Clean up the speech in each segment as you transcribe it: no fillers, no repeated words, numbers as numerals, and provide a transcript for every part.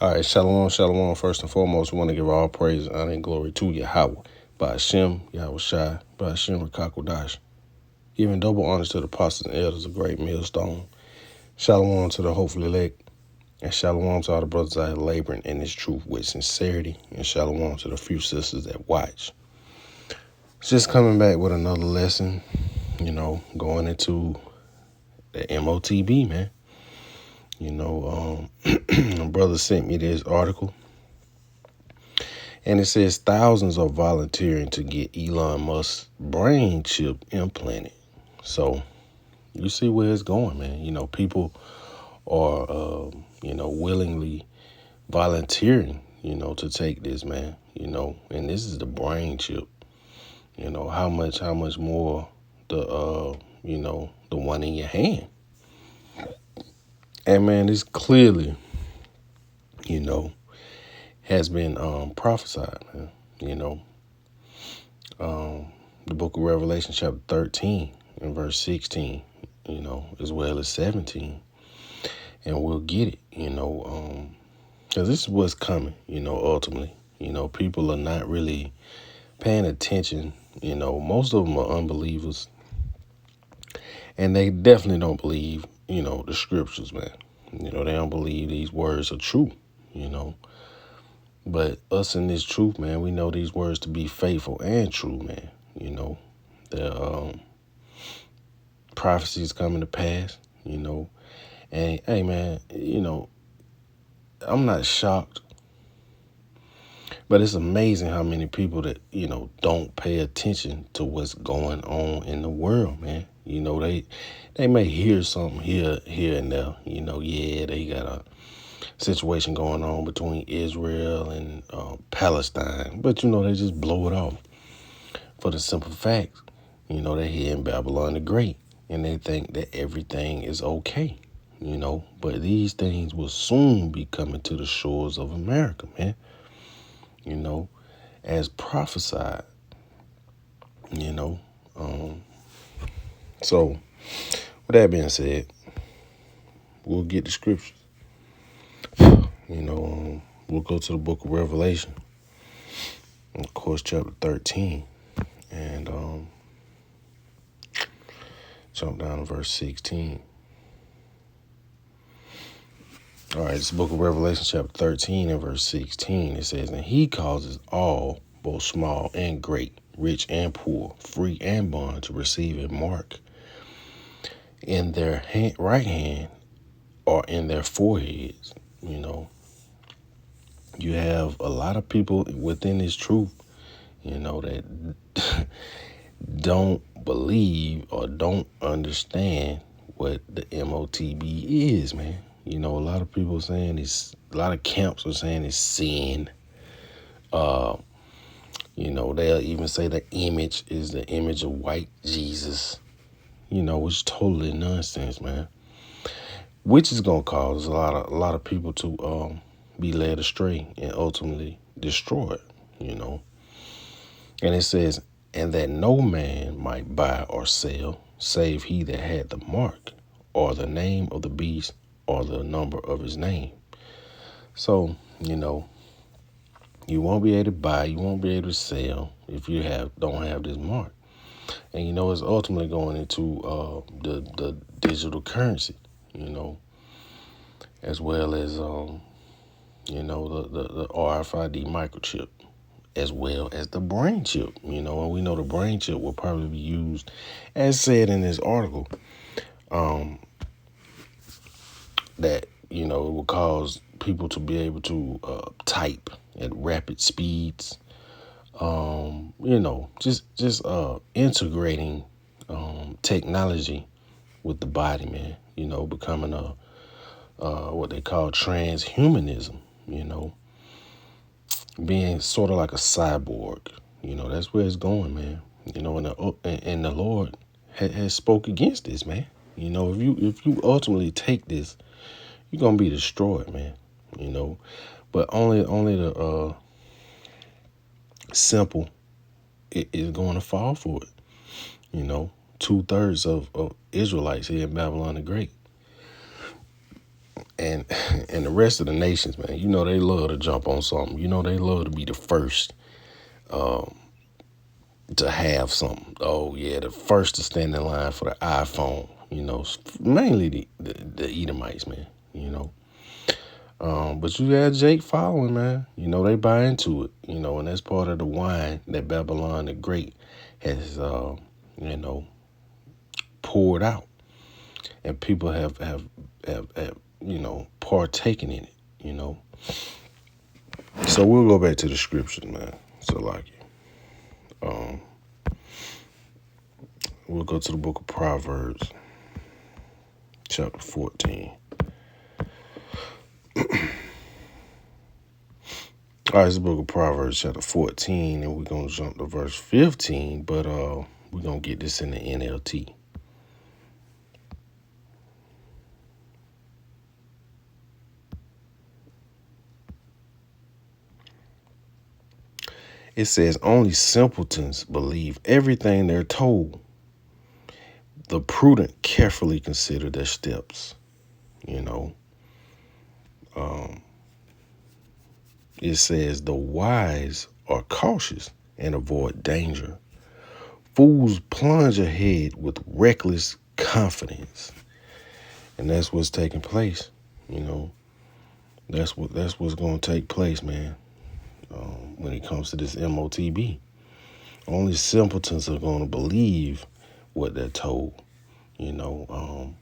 All right, shalom, shalom. First and foremost, we want to give all praise, honor, and glory to Yahweh, by Hashem, Yahweh Shai, by Hashem, Rakakwadash. Giving double honors to the apostles and elders of Great Millstone. Shalom to the hopefully elect, and shalom to all the brothers out here laboring in this truth with sincerity, and shalom to the few sisters that watch. Just coming back with another lesson, going into the MOTB, man. My brother sent me this article, and it says thousands are volunteering to get Elon Musk's brain chip implanted. So you see where it's going, man. People are, willingly volunteering, to take this, man. And this is the brain chip. How much more the one in your hand. And man, this clearly, has been prophesied, man. The book of Revelation chapter 13 and verse 16, as well as 17. And we'll get it, because this is what's coming, ultimately. People are not really paying attention. Most of them are unbelievers. And they definitely don't believe, the scriptures, man. They don't believe these words are true, But us in this truth, man, we know these words to be faithful and true, man. The prophecies coming to pass, And hey, man, I'm not shocked. But it's amazing how many people that, don't pay attention to what's going on in the world, man. They may hear something here and there. They got a situation going on between Israel and Palestine. But, they just blow it off for the simple fact, they're here in Babylon the Great. And they think that everything is okay, But these things will soon be coming to the shores of America, man. As prophesied, So, with that being said, we'll get the scriptures. We'll go to the book of Revelation, of course, chapter 13, and jump down to verse 16. All right, it's the book of Revelation, chapter 13 and verse 16. It says, and he causes all, both small and great, rich and poor, free and bond, to receive a mark in their right hand or in their foreheads. You have a lot of people within this truth, that don't believe or don't understand what the MOTB is, man. A lot of people saying it's, a lot of camps are saying it's sin. They'll even say the image is the image of white Jesus, which is totally nonsense, man. Which is gonna cause a lot of people to be led astray and ultimately destroyed, And it says, and that no man might buy or sell, save he that had the mark, or the name of the beast, or the number of his name. So, you won't be able to buy, you won't be able to sell if you don't have this mark. And it's ultimately going into the digital currency, as well as the RFID microchip, as well as the brain chip, and we know the brain chip will probably be used, as said in this article, that, it will cause people to be able to type at rapid speeds, just integrating technology with the body, man, becoming what they call transhumanism, being sort of like a cyborg, that's where it's going, man, and the Lord has spoke against this, man. If you ultimately take this, you're going to be destroyed, man, but only the simple is going to fall for it. 2/3 of Israelites here in Babylon the Great. and and the rest of the nations, man, you know they love to jump on something. You know they love to be the first to have something. Oh yeah, the first to stand in line for the iPhone. You know, mainly the Edomites, man. You know, but you got Jake following, man. You know they buy into it. You know, and that's part of the wine that Babylon the Great has, you know, poured out, and people have you know partaken in it. You know, so we'll go back to the scriptures, man. So like, we'll go to the book of Proverbs, chapter 14. All right, it's the book of Proverbs, chapter 14, and we're going to jump to verse 15, but we're going to get this in the NLT. It says, only simpletons believe everything they're told. The prudent carefully consider their steps. You know, it says the wise are cautious and avoid danger. Fools plunge ahead with reckless confidence. And that's what's taking place. You know, that's what's going to take place, man, when it comes to this MOTB. Only simpletons are going to believe what they're told. You know,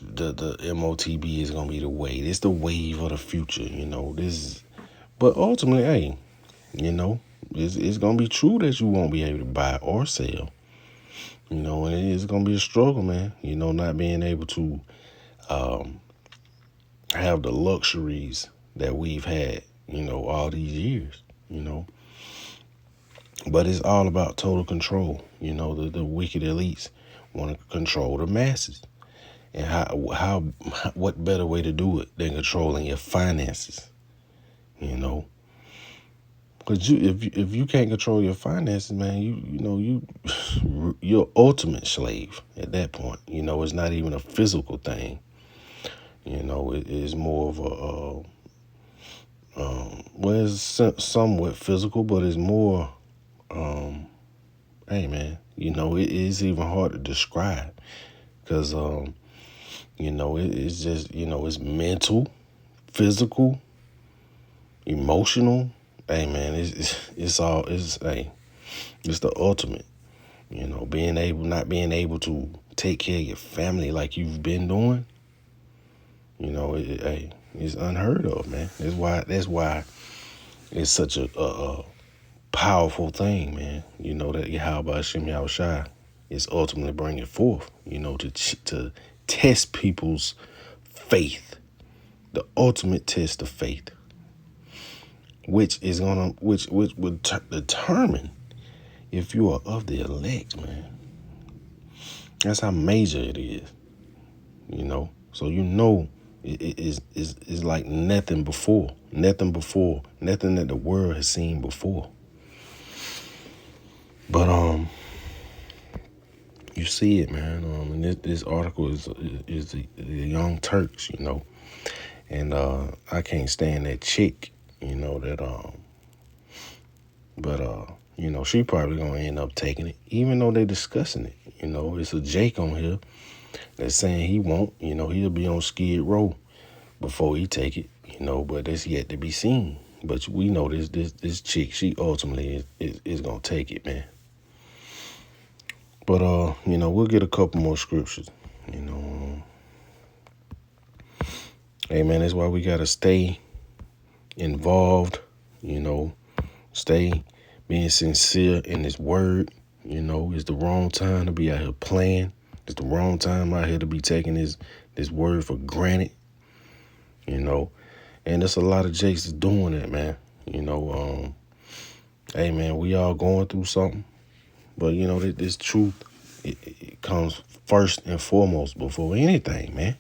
the MOTB is going to be the wave. It's the wave of the future, you know. But ultimately, hey, you know, it's going to be true that you won't be able to buy or sell. You know, and it's going to be a struggle, man. You know, not being able to have the luxuries that we've had, you know, all these years, you know. But it's all about total control. You know, the wicked elites want to control the masses. And what better way to do it than controlling your finances? You know, because if you can't control your finances, man, you're ultimate slave at that point. You know, it's not even a physical thing. You know, it is more of well, it's somewhat physical, but it's more, hey man, you know, it is even hard to describe because, you know, it's just, you know, it's mental, physical, emotional. Hey man, it's the ultimate. You know, not being able to take care of your family like you've been doing. You know, it's unheard of, man. That's why it's such a powerful thing, man. You know that Yahweh Hashem Yahushai is ultimately bringing forth. You know, to test people's faith, the ultimate test of faith, which would determine if you are of the elect, man. That's how major it is. You know, so you know it is like nothing that the world has seen before. But you see it, man. And this article is the Young Turks, you know, and I can't stand that chick, you know, but you know, she probably gonna end up taking it, even though they're discussing it. You know, it's a Jake on here that's saying he won't. You know, he'll be on Skid Row before he take it. You know, but that's yet to be seen. But we know this chick, she ultimately is gonna take it, man. But you know, we'll get a couple more scriptures. You know, hey man, that's why we gotta stay involved. You know, stay being sincere in His word. You know, it's the wrong time to be out here playing. It's the wrong time out here to be taking this word for granted. You know, and there's a lot of Jakes that's doing that, man. You know, hey man, we all going through something, but you know, this truth, it comes first and foremost before anything, man.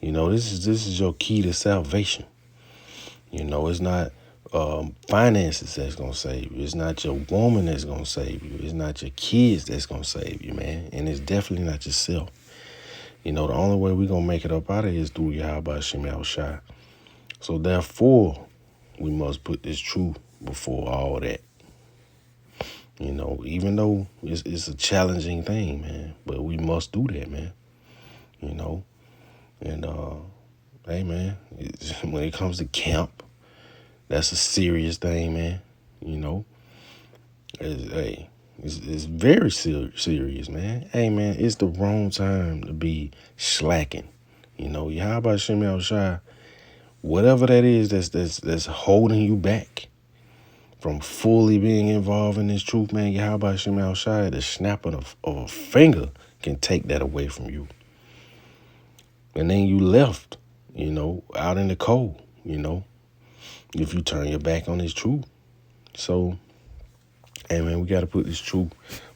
You know, this is your key to salvation. You know, it's not finances that's gonna save you. It's not your woman that's gonna save you. It's not your kids that's gonna save you, man. And it's definitely not yourself. You know, the only way we're going to make it up out of here is through Yahweh Shem Shai. So therefore, we must put this truth before all that. You know, even though it's a challenging thing, man, but we must do that, man. You know, and hey, man, when it comes to camp, that's a serious thing, man. You know, it's very serious, man. Hey, man, it's the wrong time to be slacking. You know, Yahweh Shem Shai, whatever that is that's holding you back from fully being involved in this truth, man, Yahweh Shem Shai, the snap of a finger can take that away from you. And then you left, you know, out in the cold, you know, if you turn your back on this truth. So, hey, man, we got to put this truth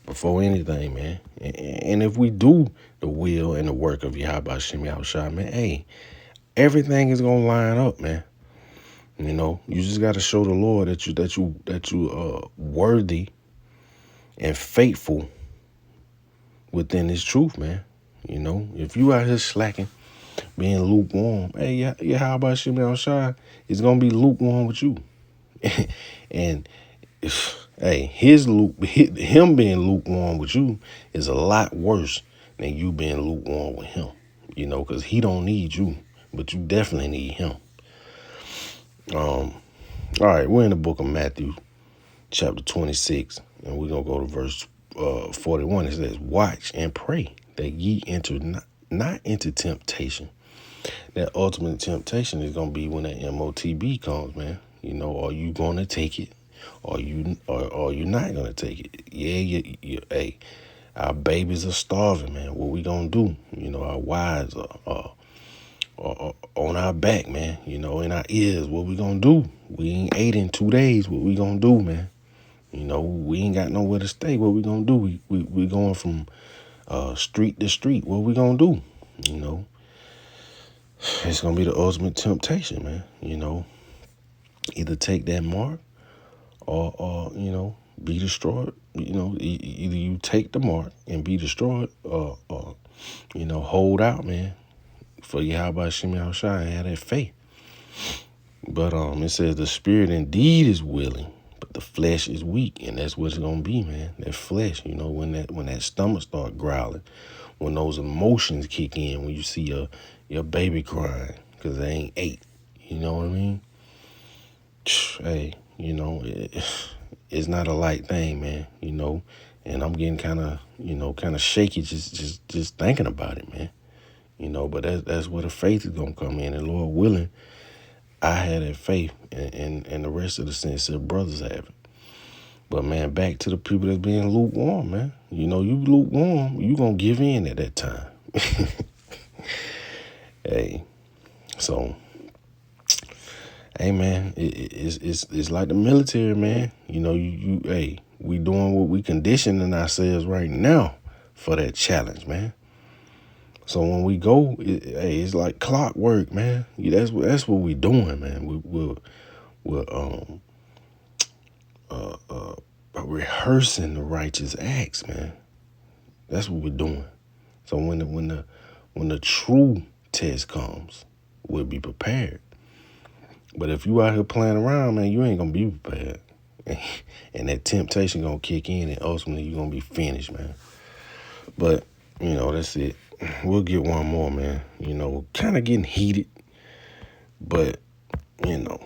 before anything, man. And if we do the will and the work of Yahweh Shem Shai, man, hey, everything is going to line up, man. You know, you just got to show the Lord that you are worthy and faithful within this truth, man. You know, if you out here slacking, being lukewarm, hey, how about Shem Shai is gonna be lukewarm with you, and hey, him being lukewarm with you is a lot worse than you being lukewarm with him. You know, because he don't need you, but you definitely need him. All right, we're in the book of Matthew, chapter 26, and we're gonna go to verse 41. It says, "Watch and pray that ye enter not into temptation." That ultimate temptation is gonna be when that MOTB comes, man. You know, are you gonna take it, or you not gonna take it? Yeah, hey, our babies are starving, man. What we gonna do? You know, our wives are on our back, man. You know, in our ears. What we gonna do? We ain't ate in 2 days. What we gonna do, man? You know, we ain't got nowhere to stay. What we gonna do? We going from street to street. What we gonna do? You know, it's gonna be the ultimate temptation, man. You know, either take that mark or you know, be destroyed. You know, either you take the mark and be destroyed, or you know, hold out, man, for Yahweh Shem Shai and have that faith. But it says the spirit indeed is willing, but the flesh is weak, and that's what it's gonna be, man. That flesh, you know, when that stomach start growling, when those emotions kick in, when you see your baby crying because they ain't ate, you know what I mean? Hey, you know, it's not a light thing, man. You know, and I'm getting kind of shaky just thinking about it, man. You know, but that's where the faith is gonna come in, and Lord willing, I had that faith, and the rest of the sincere brothers have it. But, man, back to the people that's being lukewarm, man. You know, you lukewarm, you going to give in at that time. Hey, so, hey, man, it's like the military, man. You know, hey, we doing what we conditioning ourselves right now for that challenge, man. So when we go, hey, it's like clockwork, man. That's what we doing, man. We're rehearsing the righteous acts, man. That's what we're doing. So when the true test comes, we'll be prepared. But if you out here playing around, man, you ain't gonna be prepared, and that temptation gonna kick in, and ultimately you're gonna be finished, man. But you know, that's it. We'll get one more, man. You know, kind of getting heated, but you know,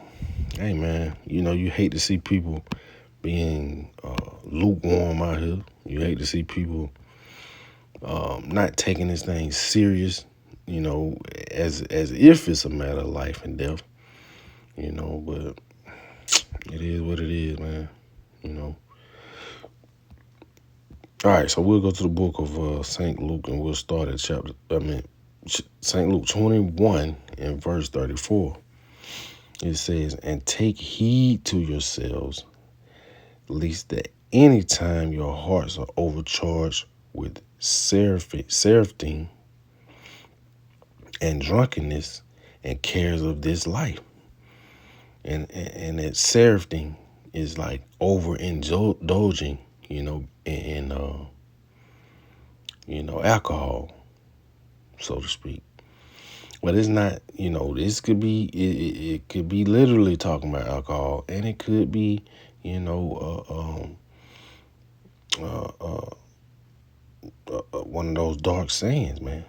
hey, man, you know, you hate to see people being lukewarm out here. You hate to see people not taking this thing serious, you know, as if it's a matter of life and death, you know, but it is what it is, man, you know. All right, so we'll go to the book of St. Luke, and we'll start at St. Luke 21 and verse 34. It says, "And take heed to yourselves, lest at any time your hearts are overcharged with surfeiting and drunkenness and cares of this life." And that surfeiting is like overindulging, you know, in alcohol. so to speak. But it's not, this could be, it could be literally talking about alcohol, and it could be, one of those dark sayings, man.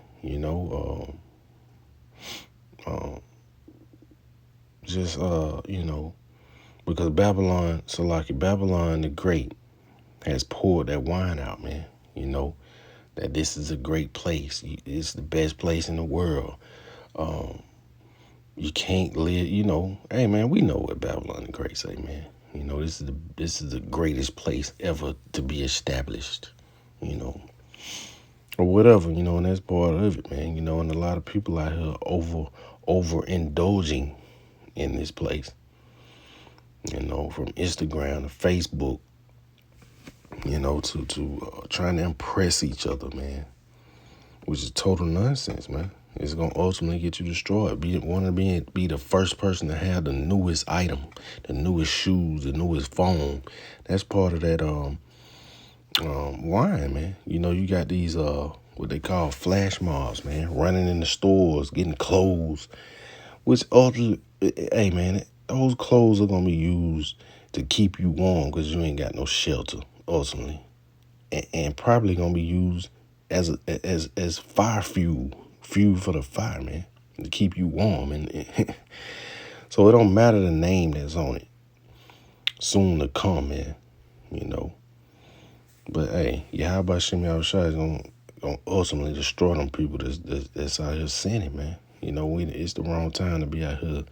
Just, because Babylon the Great has poured that wine out, man. That this is a great place. It's the best place in the world. You can't live, hey man, we know what Babylon the Great say, man. This is the greatest place ever to be established, or whatever, and that's part of it, man. And a lot of people out here overindulging in this place, from Instagram to Facebook, to trying to impress each other, man, which is total nonsense, man. It's gonna ultimately get you destroyed. Be the first person to have the newest item, the newest shoes, the newest phone. That's part of that wine, man. You got these what they call flash mobs, man, running in the stores, getting clothes, which ultimately, hey man, those clothes are gonna be used to keep you warm because you ain't got no shelter ultimately, and probably gonna be used as fire fuel for the fire, man, to keep you warm, and so it don't matter the name that's on it. Soon to come, man. But hey, Yahweh Shem Yahushua is gonna ultimately destroy them people that's out here sinning, man. It's the wrong time to be out here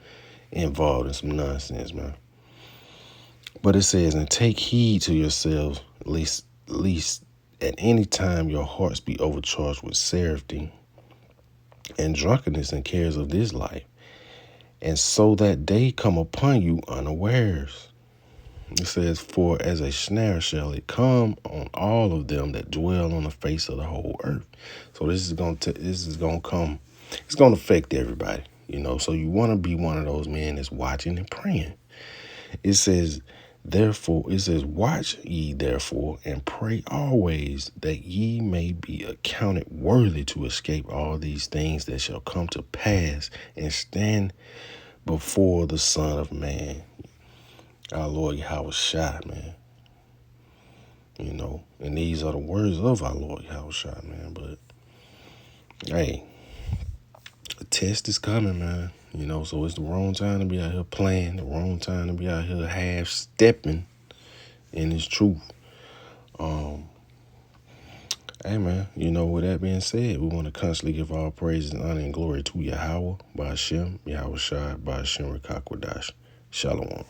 involved in some nonsense, man. But it says, and take heed to yourselves, least at any time your hearts be overcharged with seraphim and drunkenness and cares of this life, and so that day come upon you unawares. It says, for as a snare shall it come on all of them that dwell on the face of the whole earth. So this is gonna come. It's gonna affect everybody, So you want to be one of those men that's watching and praying. It says, watch ye therefore and pray always, that ye may be accounted worthy to escape all these things that shall come to pass and stand before the Son of Man. Our Lord Yahushua, man. And these are the words of our Lord Yahushua, man. But hey, the test is coming, man. So it's the wrong time to be out here playing, the wrong time to be out here half stepping in His truth. Hey man, with that being said, we want to constantly give all praises and honor and glory to Yahweh, by Hashem, Yahushua, by Hashem Rekakwadash. Shalom.